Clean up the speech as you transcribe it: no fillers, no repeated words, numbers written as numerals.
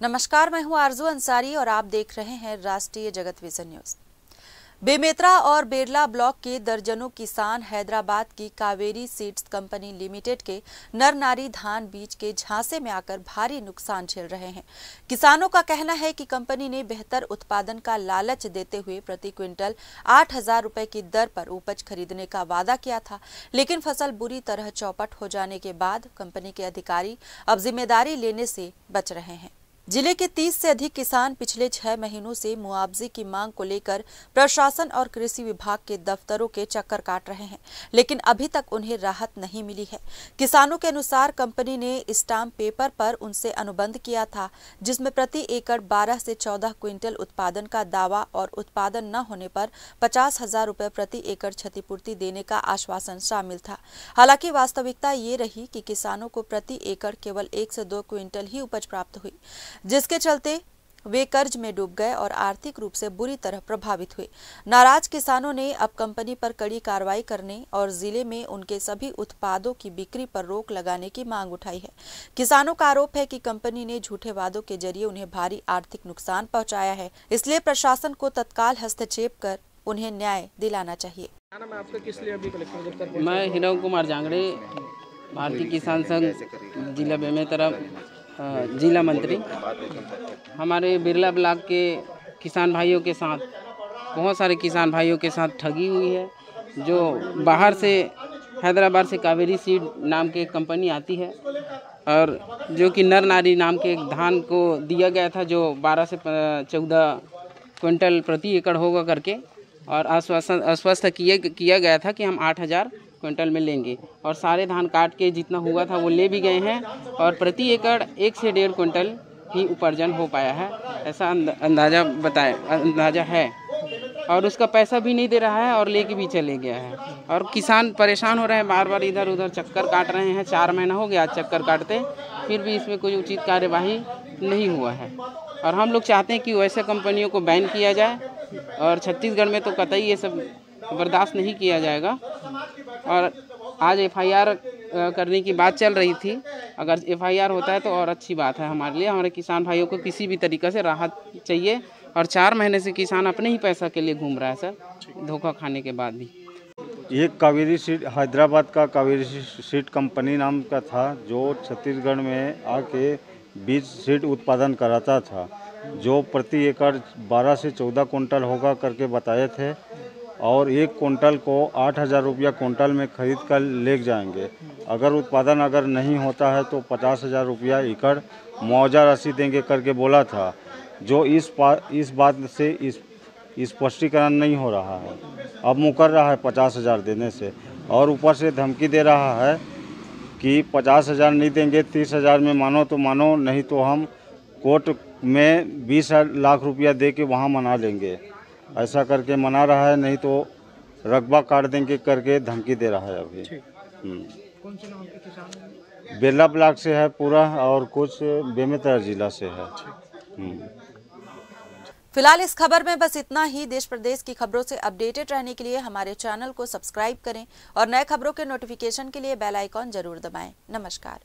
नमस्कार, मैं हूं आरजू अंसारी और आप देख रहे हैं राष्ट्रीय जगत विजन न्यूज। बेमेतरा और बेरला ब्लॉक के दर्जनों किसान हैदराबाद की कावेरी सीड्स कंपनी लिमिटेड के नर नारी धान बीज के झांसे में आकर भारी नुकसान झेल रहे हैं। किसानों का कहना है कि कंपनी ने बेहतर उत्पादन का लालच देते हुए प्रति क्विंटल 8,000 रुपए की दर पर उपज खरीदने का वादा किया था, लेकिन फसल बुरी तरह चौपट हो जाने के बाद कंपनी के अधिकारी अब जिम्मेदारी लेने से बच रहे हैं। जिले के 30 से अधिक किसान पिछले 6 महीनों से मुआवजे की मांग को लेकर प्रशासन और कृषि विभाग के दफ्तरों के चक्कर काट रहे हैं, लेकिन अभी तक उन्हें राहत नहीं मिली है। किसानों के अनुसार कंपनी ने स्टाम्प पेपर पर उनसे अनुबंध किया था, जिसमें प्रति एकड़ 12 से 14 क्विंटल उत्पादन का दावा और उत्पादन न होने पर 50,000 रुपए प्रति एकड़ क्षतिपूर्ति देने का आश्वासन शामिल था। हालांकि वास्तविकता ये रही कि किसानों को प्रति एकड़ केवल 1 से 2 क्विंटल ही उपज प्राप्त हुई, जिसके चलते वे कर्ज में डूब गए और आर्थिक रूप से बुरी तरह प्रभावित हुए। नाराज किसानों ने अब कंपनी पर कड़ी कार्रवाई करने और जिले में उनके सभी उत्पादों की बिक्री पर रोक लगाने की मांग उठाई है। किसानों का आरोप है कि कंपनी ने झूठे वादों के जरिए उन्हें भारी आर्थिक नुकसान पहुंचाया है, इसलिए प्रशासन को तत्काल हस्तक्षेप कर उन्हें न्याय दिलाना चाहिए। मैं हिरण कुमार जांगड़े, भारतीय किसान संघ जिला बेमेतरा जिला मंत्री। हमारे बिरला ब्लॉक के किसान भाइयों के साथ, बहुत सारे किसान भाइयों के साथ ठगी हुई है। जो बाहर से हैदराबाद से कावेरी सीड नाम की एक कंपनी आती है और जो कि नर नारी नाम के एक धान को दिया गया था, जो 12 से 14 क्विंटल प्रति एकड़ होगा करके, और आश्वस्त किया गया था कि हम 8,000 क्विंटल में लेंगे, और सारे धान काट के जितना हुआ था वो ले भी गए हैं और प्रति एकड़ 1 से 1.5 क्विंटल ही उपार्जन हो पाया है, ऐसा अंदाजा है। और उसका पैसा भी नहीं दे रहा है और लेके भी चले गया है, और किसान परेशान हो रहे हैं, बार बार इधर उधर चक्कर काट रहे हैं। 4 महीना हो गया चक्कर काटते, फिर भी इसमें कोई उचित कार्यवाही नहीं हुआ है। और हम लोग चाहते हैं कि वैसे कंपनियों को बैन किया जाए, और छत्तीसगढ़ में तो कतई ये सब बर्दाश्त नहीं किया जाएगा। और आज FIR करने की बात चल रही थी, अगर FIR होता है तो और अच्छी बात है हमारे लिए। हमारे किसान भाइयों को किसी भी तरीक़े से राहत चाहिए, और 4 महीने से किसान अपने ही पैसा के लिए घूम रहा है सर, धोखा खाने के बाद भी। ये कावेरी सीड हैदराबाद का कावेरी सीड कंपनी नाम का था, जो छत्तीसगढ़ में आके बीज सीड उत्पादन कराता था, जो प्रति एकड़ 12 से 14 कुंटल होगा करके बताए थे, और 1 कुंटल को 8,000 रुपया कुंटल में खरीद कर ले जाएंगे। अगर उत्पादन नहीं होता है तो 50,000 रुपया एकड़ मुआवजा राशि देंगे करके बोला था, जो इस बात से स्पष्टीकरण नहीं हो रहा है। अब मुकर रहा है 50,000 देने से, और ऊपर से धमकी दे रहा है कि 50,000 नहीं देंगे, 30,000 में मानो तो मानो, नहीं तो हम कोर्ट में 20 लाख रुपया दे के वहाँ मना लेंगे, ऐसा करके मना रहा है, नहीं तो रकबा काट देंगे करके धमकी दे रहा है अभी। कौन से नाम के किसान? बेरला ब्लॉक से है पूरा, और कुछ बेमेतरा जिला से है। फिलहाल इस खबर में बस इतना ही। देश प्रदेश की खबरों से अपडेटेड रहने के लिए हमारे चैनल को सब्सक्राइब करें और नए खबरों के नोटिफिकेशन के लिए बेल आइकॉन जरूर दबाएं। नमस्कार।